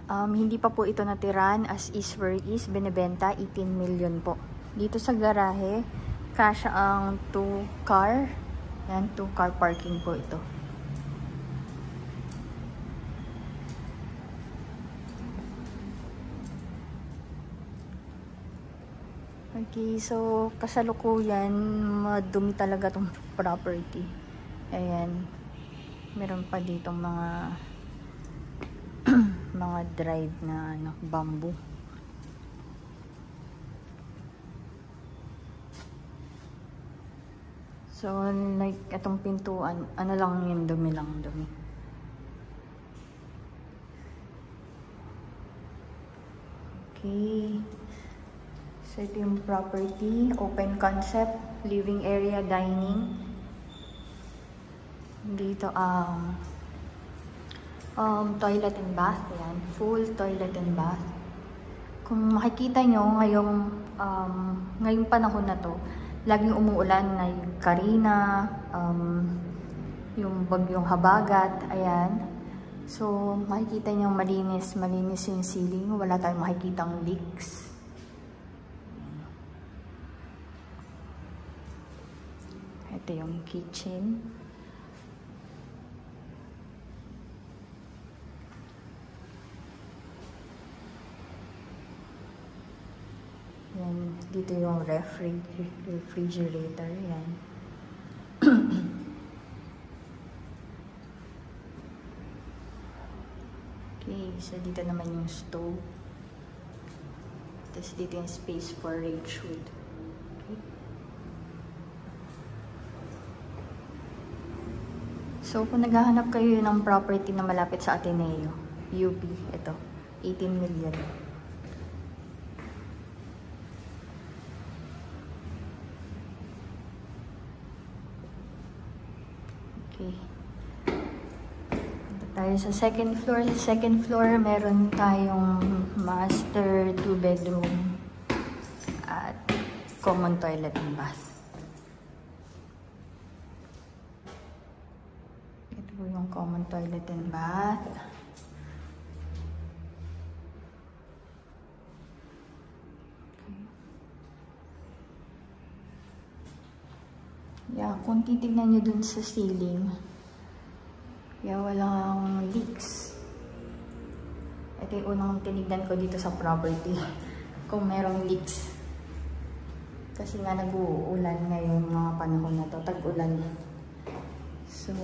Hindi pa po ito natiran, as is where is, binibenta 18 million po. Dito sa garahe, kasya ang 2 car. Yan, 2 car parking po ito. Okay, so kasalukuyan, madumi talaga tong property. Ayan, meron pa ditong mga mga drive na bamboo. So like itong pintuan, ano lang yung dumi lang, dumi. Okay, so ito yung property, open concept, living area, dining. Dito toilet and bath. Ayan, full toilet and bath. Kung makikita nyo ngayong panahon na to, laging umuulan na yung Karina, yung bagyong Habagat. Ayan, so makikita nyo malinis yung ceiling, wala tayong makikitang leaks. Ito yung kitchen. Yan, dito yung refrigerator. Yan. Okay, so dito naman yung stove. Tapos dito yung space for Rachwood. Okay. So kung naghahanap kayo ng property na malapit sa Ateneo, UP, ito, 18 million. Okay. Punta tayo sa second floor. Sa second floor, meron tayong master 2-bedroom at common toilet and bath. Ito po yung common toilet and bath. Yeah, kung titignan nyo dun sa ceiling, walang leaks. Ito yung unang tinignan ko dito sa property, kung merong leaks. Kasi nga nag-uulan ngayon mga panahon na to, tag-ulan. So,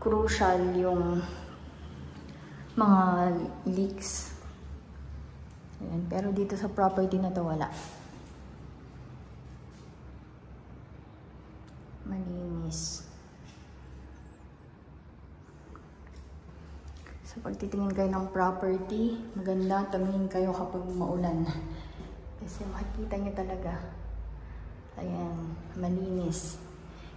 crucial yung mga leaks. Ayan, pero dito sa property na to wala. Malinis. So pag titingin kayo ng property, maganda tumingin kayo kapag maulan. Kasi makikita nyo talaga. Ayan, malinis.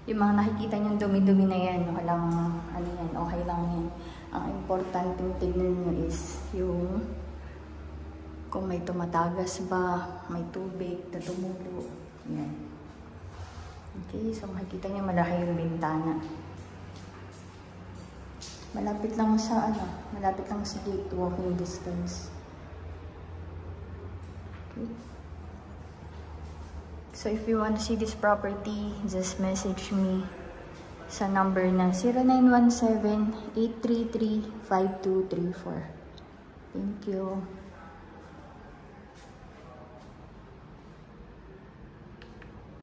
Yung mga nakikita nyo dumi-dumi na yan, walang ano yan, okay lang yan. Ang importante tignan nyo is yung kung may tumatagas ba, may tubig na tumulo. Yan. Okay, so makikita niyo malaki yung bintana. Malapit lang sa gate, walking distance. Okay. So if you want to see this property, just message me sa number na 0917-833-5234. Thank you.